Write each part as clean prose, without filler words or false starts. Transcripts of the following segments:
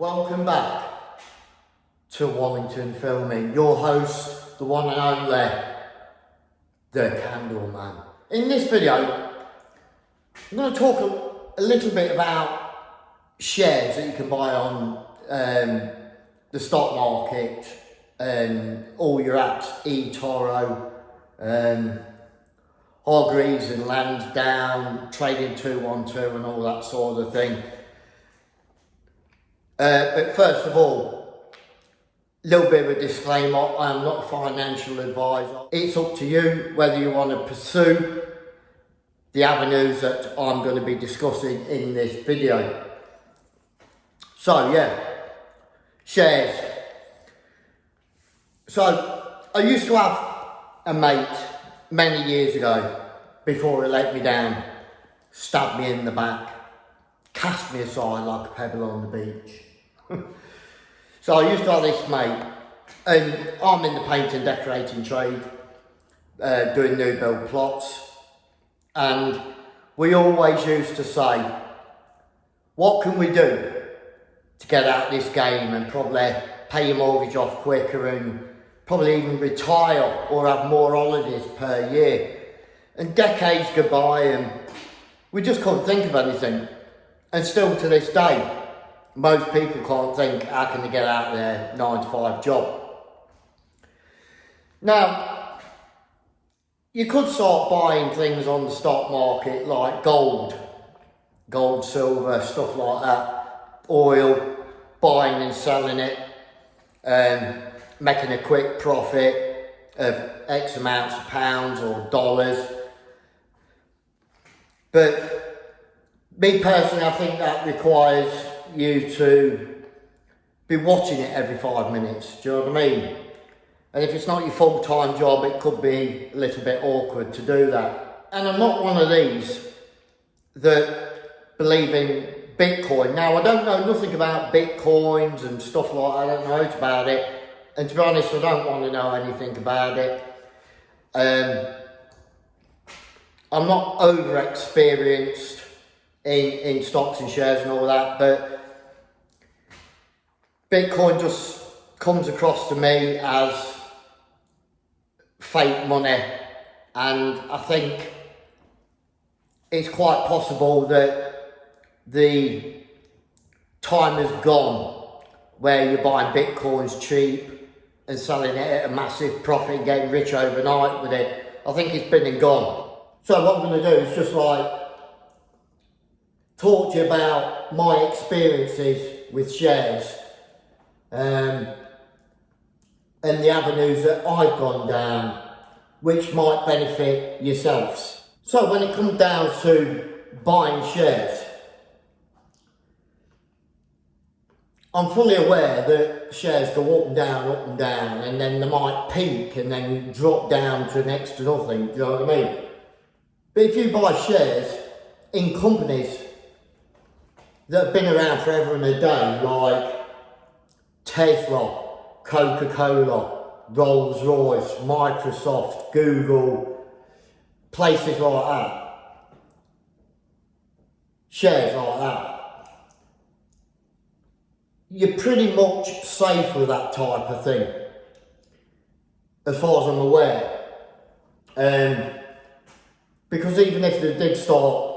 Welcome back to Wallington Filming. Your host, the one and only, the Candleman. In this video, I'm going to talk a little bit about shares that you can buy on the stock market and all your apps, eToro, Hargreaves and Lansdowne, Trading 212 and all that sort of thing. But first of all, a little bit of a disclaimer, I am not a financial advisor. It's up to you whether you want to pursue the avenues that I'm going to be discussing in this video. So yeah, shares. So I used to have a mate many years ago, before he let me down, stabbed me in the back, cast me aside like a pebble on the beach. So I used to have this mate, and I'm in the paint and decorating trade, doing new build plots, and we always used to say, what can we do to get out of this game and probably pay your mortgage off quicker and probably even retire or have more holidays per year? And decades go by and we just couldn't think of anything. And still to this day, most people can't think, how can they get out of their 9-to-5 job? Now, you could start buying things on the stock market like gold, silver, stuff like that, oil, buying and selling it, making a quick profit of X amounts of pounds or dollars. But me personally, I think that requires you to be watching it every 5 minutes, do you know what I mean? And if it's not your full-time job, it could be a little bit awkward to do that. And I'm not one of these that believe in Bitcoin. Now, I don't know nothing about Bitcoins and stuff like that. I don't know much about it. And to be honest, I don't want to know anything about it. I'm not over-experienced in stocks and shares and all that, but Bitcoin just comes across to me as fake money, and I think it's quite possible that the time has gone where you're buying Bitcoins cheap and selling it at a massive profit and getting rich overnight with it. I think it's been and gone. So what I'm going to do is just talk to you about my experiences with shares and the avenues that I've gone down, which might benefit yourselves. So when it comes down to buying shares, I'm fully aware that shares go up and down, and then they might peak and then drop down to next to nothing, do you know what I mean? But if you buy shares in companies that have been around forever and a day, like Tesla, Coca-Cola, Rolls-Royce, Microsoft, Google, places like that, shares like that, you're pretty much safe with that type of thing, as far as I'm aware. Because even if they did start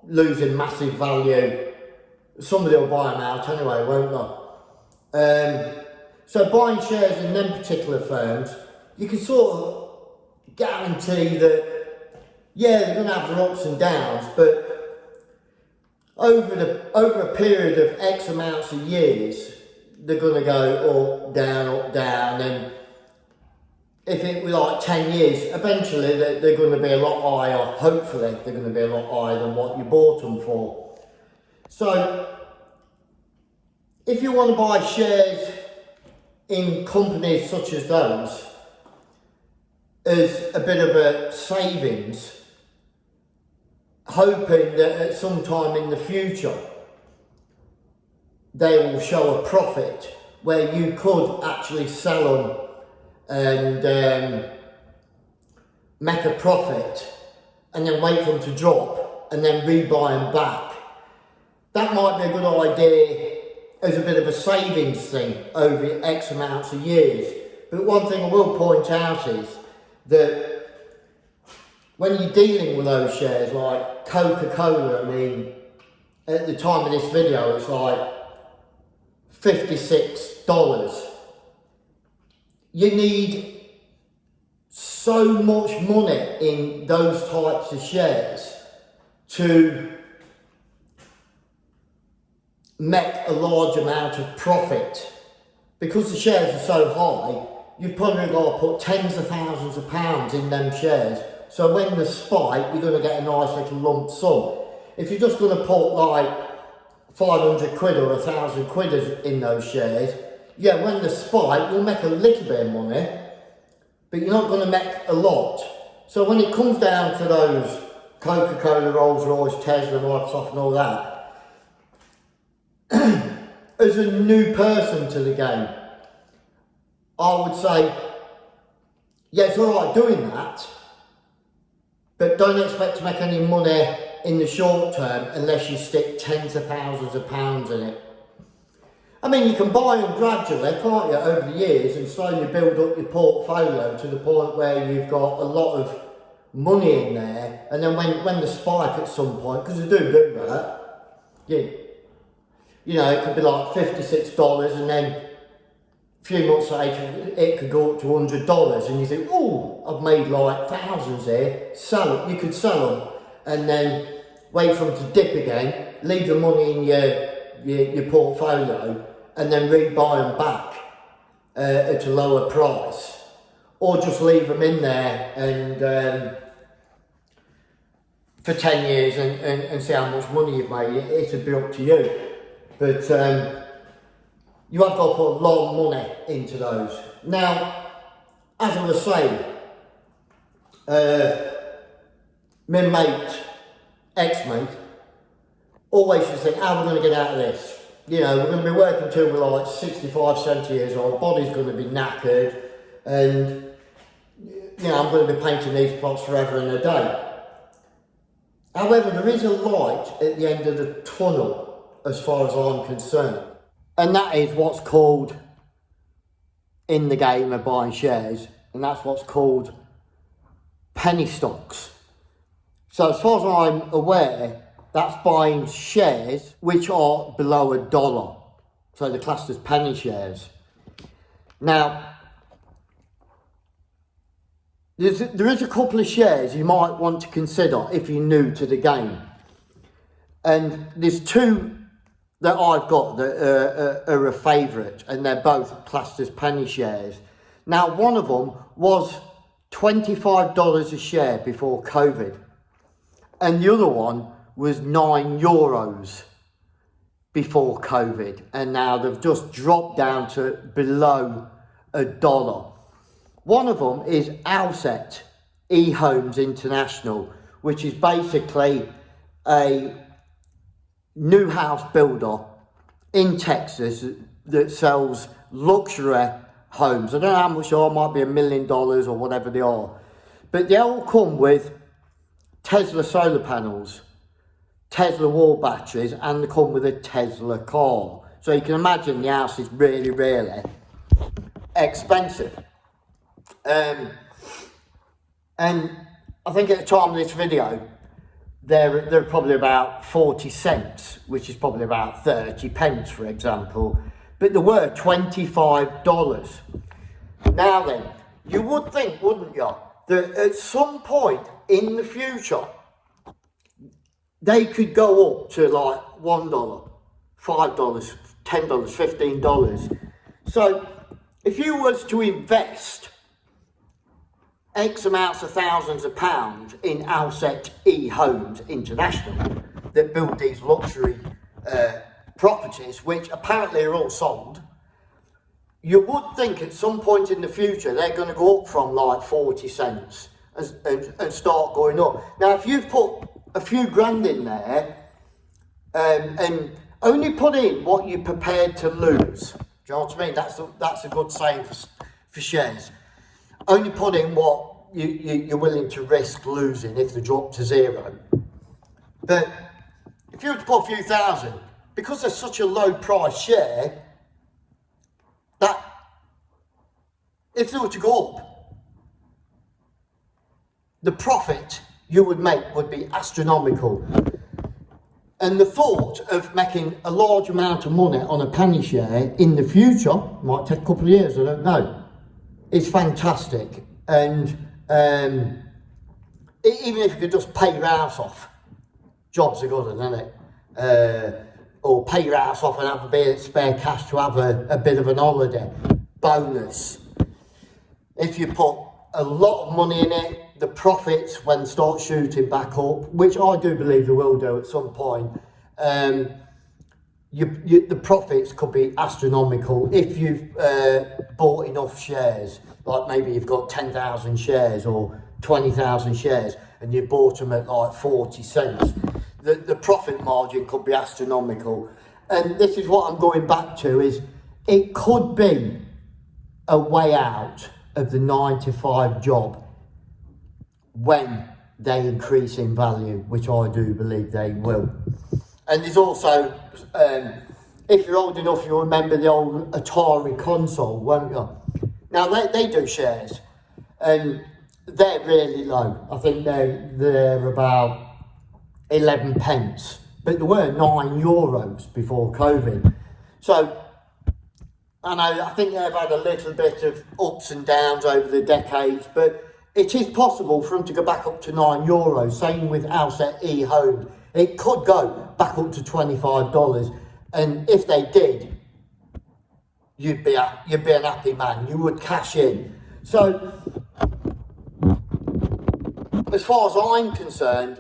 losing massive value, somebody will buy them out anyway, won't they? So buying shares in them particular firms, you can sort of guarantee that, yeah, they're going to have their ups and downs, but over a period of X amounts of years, they're going to go up, down, and if it was like 10 years, eventually they're going to be a lot higher. Hopefully they're going to be a lot higher than what you bought them for. So if you want to buy shares in companies such as those as a bit of a savings, hoping that at some time in the future they will show a profit where you could actually sell them and make a profit and then wait for them to drop and then rebuy them back. That might be a good idea as a bit of a savings thing over X amounts of years. But one thing I will point out is that when you're dealing with those shares, like Coca-Cola, I mean, at the time of this video, it's like $56. You need so much money in those types of shares to make a large amount of profit. Because the shares are so high, you've probably got to put tens of thousands of pounds in them shares. So when the spike, you're going to get a nice little lump sum. If you're just going to put like 500 quid or 1,000 quid in those shares, yeah, when the spike, you'll make a little bit of money, but you're not going to make a lot. So when it comes down to those Coca-Cola, Rolls-Royce, Tesla, Microsoft and all that, as a new person to the game, I would say, yeah, it's alright doing that, but don't expect to make any money in the short term unless you stick tens of thousands of pounds in it. I mean, you can buy them gradually, can't you, over the years, and slowly build up your portfolio to the point where you've got a lot of money in there, and then when the spike at some point, because they do that, you know, it could be like $56, and then a few months later it could go up to $100, and you think, oh, I've made like thousands here, sell them. You could sell them, and then wait for them to dip again, leave the money in your portfolio, and then rebuy them back at a lower price, or just leave them in there and for 10 years and see how much money you've made. It'd be up to you, but you have got to put a lot of money into those. Now, as I was saying, my mate, ex-mate, always just think, how are we going to get out of this? You know, we're going to be working till we're like 65, 70 years old, body's going to be knackered, and, you know, I'm going to be painting these plots forever and a day. However, there is a light at the end of the tunnel, as far as I'm concerned, and that is what's called, in the game of buying shares, and that's what's called penny stocks. So as far as I'm aware, that's buying shares which are below $1. So they're classed as penny shares. Now, there is a couple of shares you might want to consider if you're new to the game. And there's two that I've got that are a favourite, and they're both classed as penny shares. Now, one of them was $25 a share before COVID, and the other one was €9 before COVID, and now they've just dropped down to below $1. One of them is Alset Ehomes International, which is basically a new house builder in Texas that sells luxury homes. I don't know how much they are, might be $1 million or whatever they are, but they all come with Tesla solar panels, Tesla wall batteries, and they come with a Tesla car. So you can imagine the house is really, really expensive. And I think at the time of this video, they're probably about 40 cents, which is probably about 30 pence, for example. But they were $25. Now then, you would think, wouldn't you, that at some point in the future, they could go up to like $1, $5, $10, $15. So if you was to invest X amounts of thousands of pounds in Alset Ehomes International that build these luxury properties, which apparently are all sold, you would think at some point in the future they're going to go up from like 40 cents and start going up. Now, if you've put a few grand in there and only put in what you're prepared to lose, do you know what I mean? That's a good saying for shares. Only put in what you're willing to risk losing if they drop to zero. But if you were to put a few thousand, because they're such a low price share, that if they were to go up, the profit you would make would be astronomical. And the thought of making a large amount of money on a penny share in the future, might take a couple of years, I don't know, is fantastic. And even if you could just pay your house off, jobs are good, isn't it? Or pay your house off and have a bit of spare cash to have a bit of an holiday. Bonus. If you put a lot of money in it, the profits, when start shooting back up, which I do believe they will do at some point, the profits could be astronomical if you've bought enough shares. Like maybe you've got 10,000 shares or 20,000 shares and you bought them at like 40 cents. The profit margin could be astronomical. And this is what I'm going back to, is it could be a way out of the 9 to 5 job when they increase in value, which I do believe they will. And there's also, if you're old enough, you'll remember the old Atari console, won't you? Now they do shares, and they're really low. I think they're about 11 pence, but they were €9 before COVID. So I think they've had a little bit of ups and downs over the decades, but it is possible for them to go back up to €9. Same with Alset Ehomes. It could go back up to $25, and if they did, you'd be an happy man. You would cash in. So, as far as I'm concerned,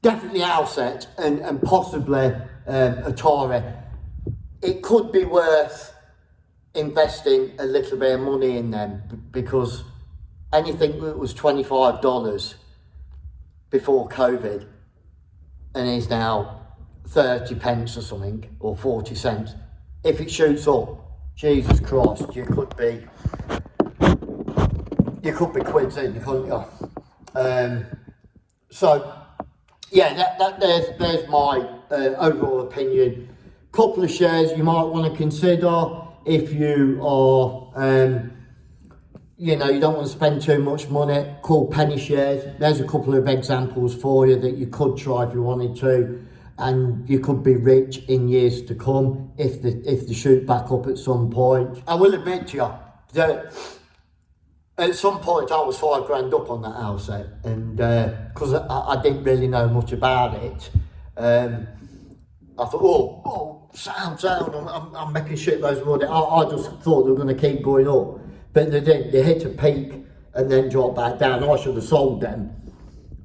definitely Alset and possibly Atari. It could be worth investing a little bit of money in them, because anything that was $25 before COVID and is now 30 pence or something, or 40 cents, if it shoots up, Jesus Christ, you could be quids in, couldn't you? So yeah, there's my overall opinion. Couple of shares you might want to consider if you are you don't want to spend too much money, called penny shares. There's a couple of examples for you that you could try if you wanted to, and you could be rich in years to come if they shoot back up at some point. I will admit to you that at some point I was £5 up on that Alset, and because I didn't really know much about it, I thought, sound, I'm making shitloads of money. I just thought they were going to keep going up. But they didn't. They hit a peak and then dropped back down. I should have sold them.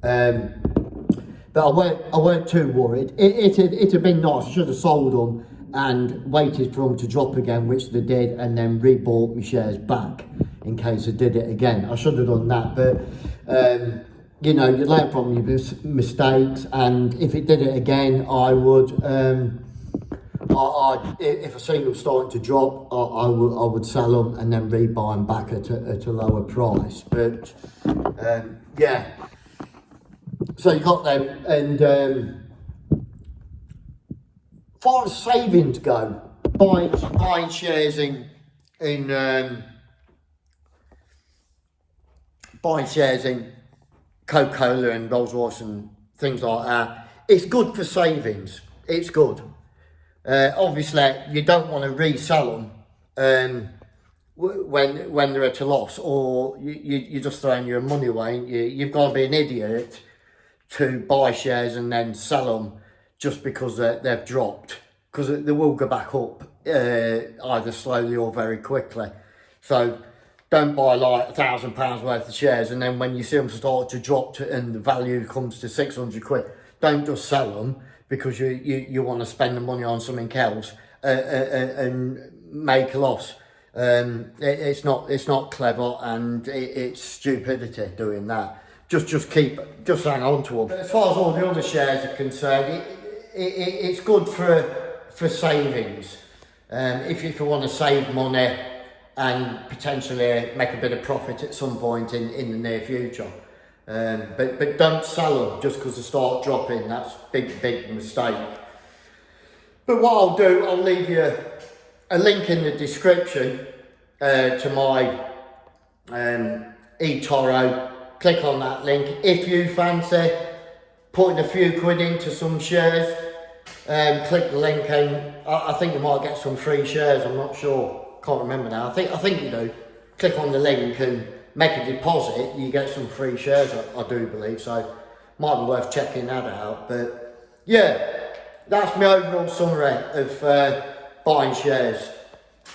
But I weren't too worried. It had been nice. I should have sold them and waited for them to drop again, which they did, and then rebought my shares back in case I did it again. I should have done that. But, you learn from your mistakes. And if it did it again, I would... if I seen them starting to drop, I would sell them and then rebuy them back at a lower price. But yeah, so you got them. And as far as savings go, buying shares in Coca-Cola and Rolls-Royce and things like that, it's good for savings. It's good. Obviously, you don't want to resell them when they're at a loss, or you're just throwing your money away. You've got to be an idiot to buy shares and then sell them just because they've dropped, because they will go back up either slowly or very quickly. So don't buy like £1,000 worth of shares, and then when you see them start to drop and the value comes to 600 quid, don't just sell them because you want to spend the money on something else and make a loss. It's not clever, and it's stupidity doing that. Just hang on to them. As far as all the other shares are concerned, it's good for savings. If you want to save money and potentially make a bit of profit at some point in the near future. But don't sell them just because they start dropping. That's big mistake. But what I'll do, I'll leave you a link in the description to my eToro. Click on that link if you fancy putting a few quid into some shares. Click the link and I think you might get some free shares. I'm not sure, can't remember now. I think you do. Click on the link and make a deposit. You get some free shares. I do believe so. Might be worth checking that out. But yeah, that's my overall summary of buying shares.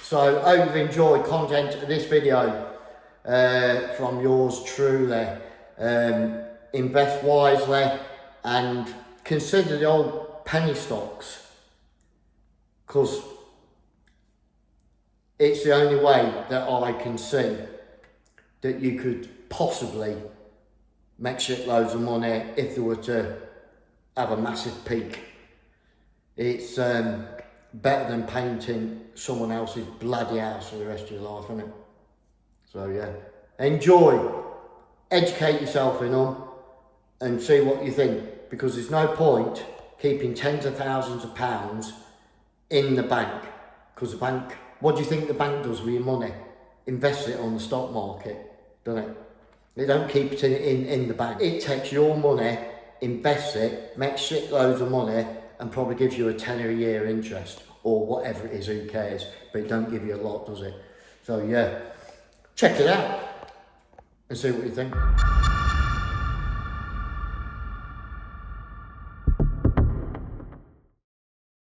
So I hope you've enjoyed content of this video from yours truly. Invest wisely and consider the old penny stocks, because it's the only way that I can see that you could possibly make shitloads of money if they were to have a massive peak. It's better than painting someone else's bloody house for the rest of your life, isn't it? So yeah, enjoy, educate yourself in them and see what you think, because there's no point keeping tens of thousands of pounds in the bank, because the bank, what do you think the bank does with your money? Invest it on the stock market, doesn't it? They don't keep it in the bank. It takes your money, invests it, makes shitloads of money and probably gives you a tenner a year interest or whatever it is, who cares, but it don't give you a lot, does it? So yeah, check it out and see what you think.